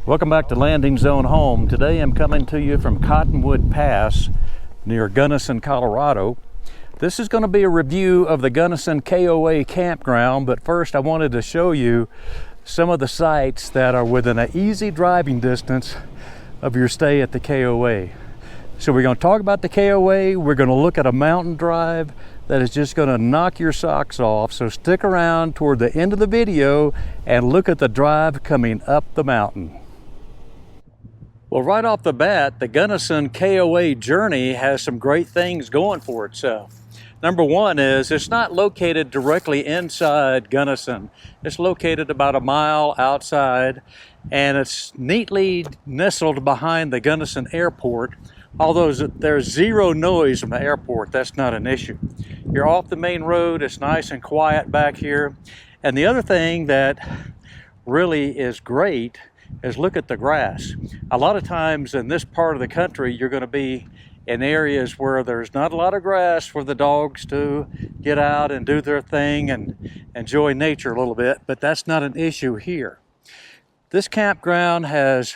Welcome back to Landing Zone Home. Today I'm coming to you from Cottonwood Pass near Gunnison, Colorado. This is going to be a review of the Gunnison KOA campground, but first I wanted to show you some of the sites that are within an easy driving distance of your stay at the KOA. So we're going to talk about the KOA, we're going to look at a mountain drive that is just going to knock your socks off, so stick around toward the end of the video and look at the drive coming up the mountain. Well, right off the bat, the Gunnison KOA journey has some great things going for itself. Number one is it's not located directly inside Gunnison. It's located about a mile outside, and it's neatly nestled behind the Gunnison Airport. Although there's zero noise from the airport, that's not an issue. You're off the main road, it's nice and quiet back here. And the other thing that really is great is look at the grass. A lot of times in this part of the country, you're going to be in areas where there's not a lot of grass for the dogs to get out and do their thing and enjoy nature a little bit, but that's not an issue here. This campground has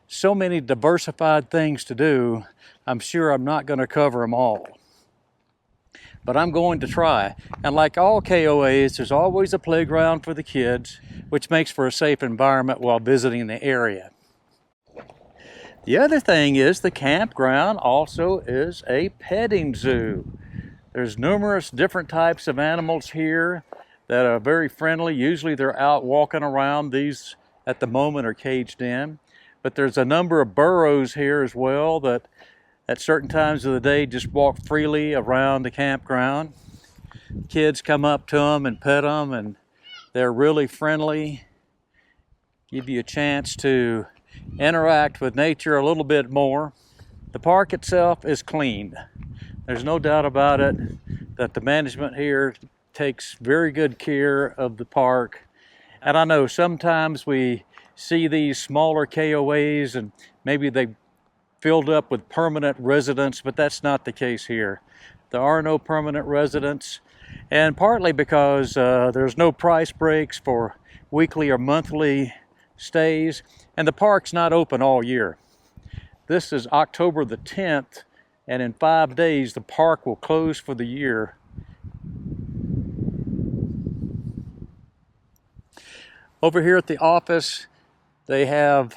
so many diversified things to do. I'm sure I'm not going to cover them all, but I'm going to try. And like all KOAs, there's always a playground for the kids, which makes for a safe environment while visiting the area. The other thing is the campground also is a petting zoo. There's numerous different types of animals here that are very friendly. Usually they're out walking around. These at the moment are caged in. But there's a number of burros here as well that at certain times of the day just walk freely around the campground. Kids come up to them and pet them, and they're really friendly. Give you a chance to interact with nature a little bit more. The park itself is clean. There's no doubt about it that the management here takes very good care of the park. And I know sometimes we see these smaller KOAs and maybe they filled up with permanent residents, but that's not the case here. There are no permanent residents, and partly because there's no price breaks for weekly or monthly stays, and the park's not open all year. This is October the 10th, and in 5 days the park will close for the year. Over here at the office, they have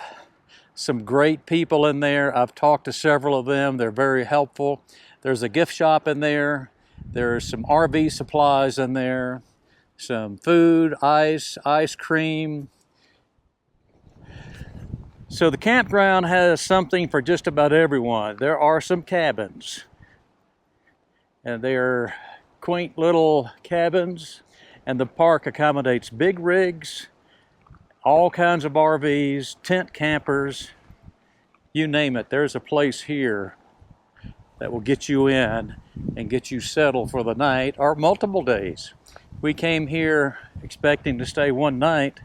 some great people in there. I've talked to several of them. They're very helpful. There's a gift shop in there. There's some RV supplies in there, some food, ice cream. So the campground has something for just about everyone. There are some cabins, and they're quaint little cabins, and the park accommodates big rigs, all kinds of RVs, tent campers, you name it. There's a place here that will get you in and get you settled for the night or multiple days. We came here expecting to stay one night,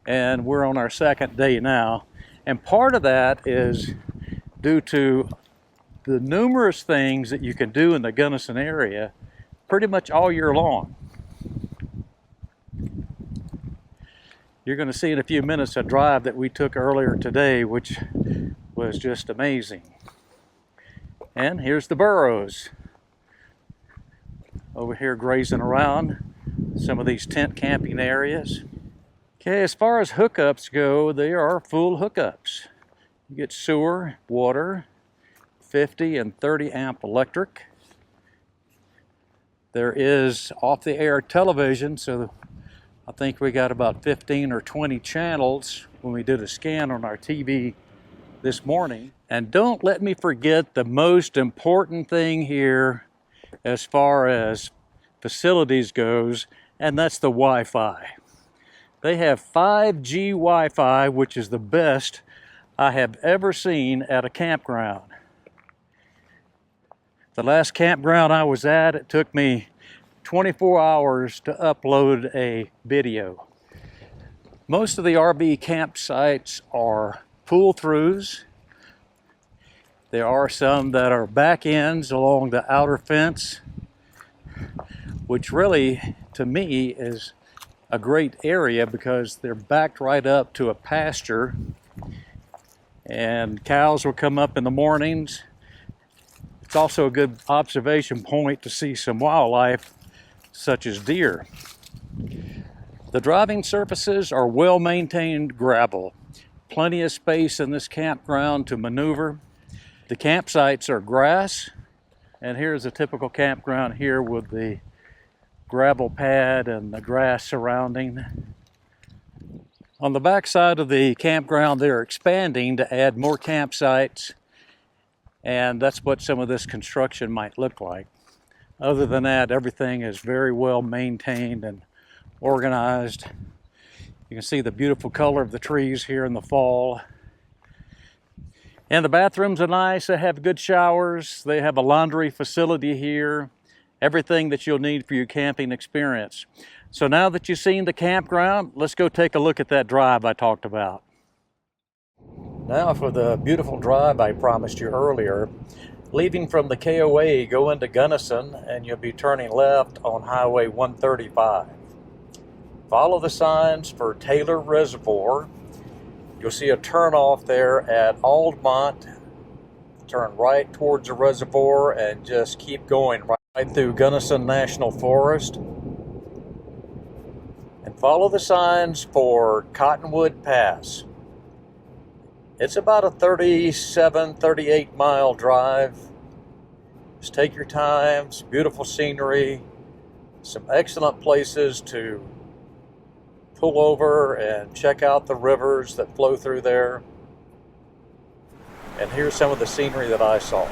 and we're on our second day now. And part of that is due to the numerous things that you can do in the Gunnison area pretty much all year long. You're going to see in a few minutes a drive that we took earlier today, which was just amazing. And here's the burros over here grazing around some of these tent camping areas. Okay, as far as hookups go, they are full hookups. You get sewer, water, 50 and 30 amp electric. There is off-the-air television, so I think we got about 15 or 20 channels when we did a scan on our TV this morning. And don't let me forget the most important thing here as far as facilities goes, and that's the Wi-Fi. They have 5G Wi-Fi, which is the best I have ever seen at a campground. The last campground I was at, it took me 24 hours to upload a video. Most of the RV campsites are pull-throughs. There are some that are back ends along the outer fence, which really, to me, is a great area because they're backed right up to a pasture and cows will come up in the mornings. It's also a good observation point to see some wildlife such as deer. The driving surfaces are well-maintained gravel. Plenty of space in this campground to maneuver. The campsites are grass, and here's a typical campground here with the gravel pad and the grass surrounding. On the back side of the campground, they're expanding to add more campsites, and that's what some of this construction might look like. Other than that, everything is very well maintained and organized. You can see the beautiful color of the trees here in the fall. And the bathrooms are nice. They have good showers. They have a laundry facility here. Everything that you'll need for your camping experience. So now that you've seen the campground, let's go take a look at that drive I talked about. Now for the beautiful drive I promised you earlier. Leaving from the KOA, go into Gunnison and you'll be turning left on Highway 135. Follow the signs for Taylor Reservoir. You'll see a turnoff there at Aldmont. Turn right towards the reservoir and just keep going right through Gunnison National Forest. And follow the signs for Cottonwood Pass. It's about a 38 mile drive. Just take your time. It's beautiful scenery. Some excellent places to pull over and check out the rivers that flow through there. And here's some of the scenery that I saw.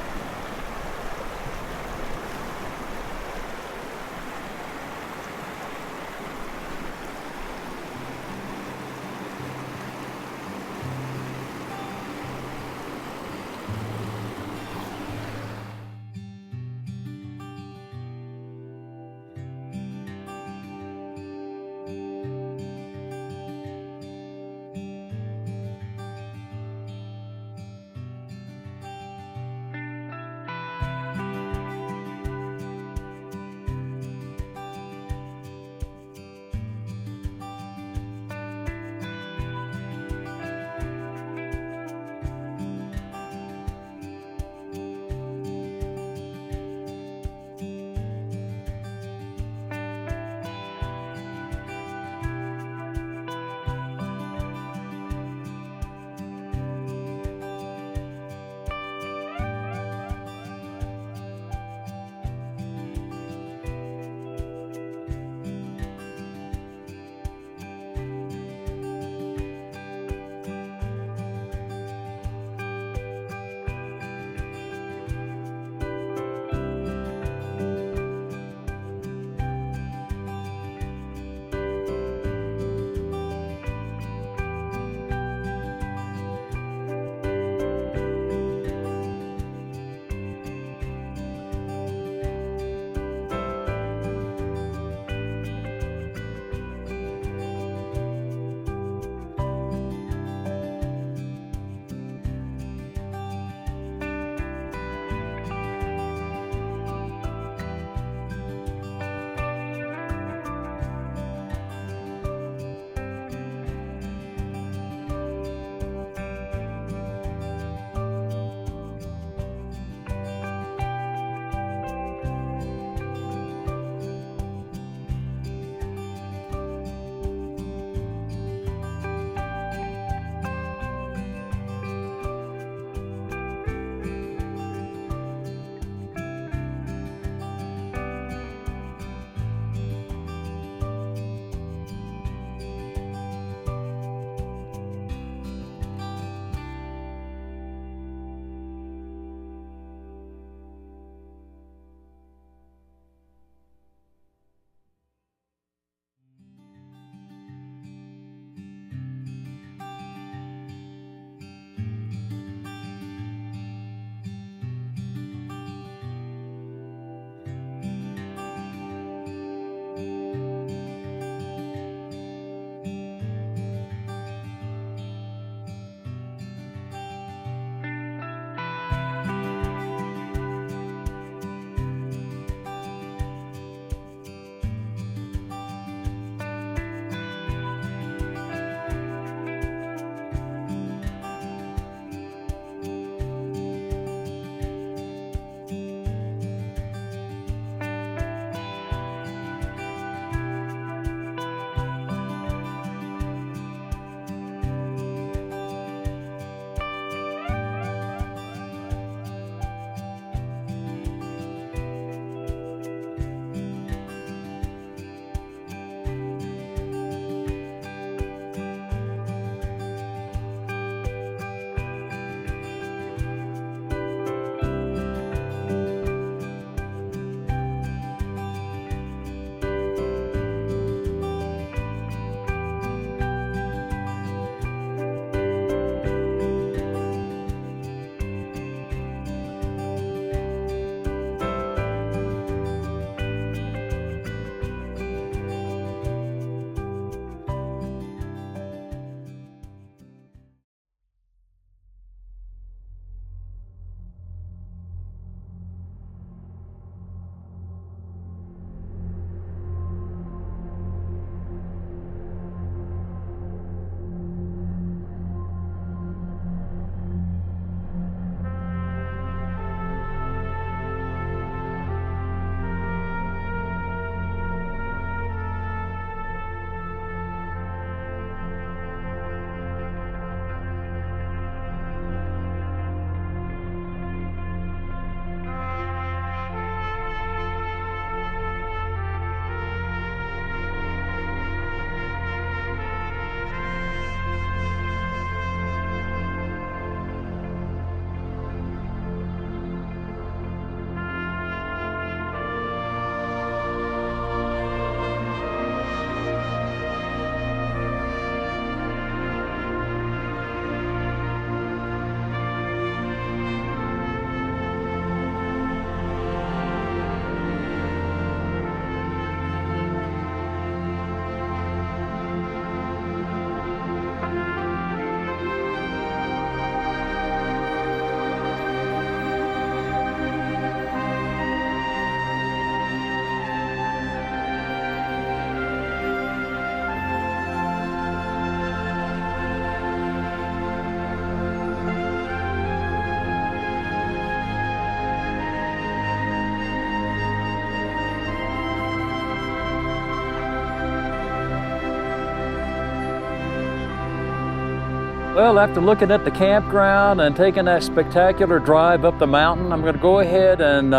Well, after looking at the campground and taking that spectacular drive up the mountain, I'm going to go ahead and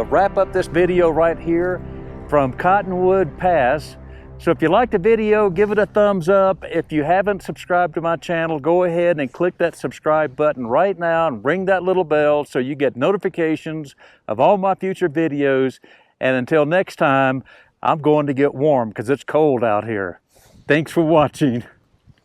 wrap up this video right here from Cottonwood Pass. So if you liked the video, give it a thumbs up. If you haven't subscribed to my channel, go ahead and click that subscribe button right now and ring that little bell so you get notifications of all my future videos. And until next time, I'm going to get warm because it's cold out here. Thanks for watching.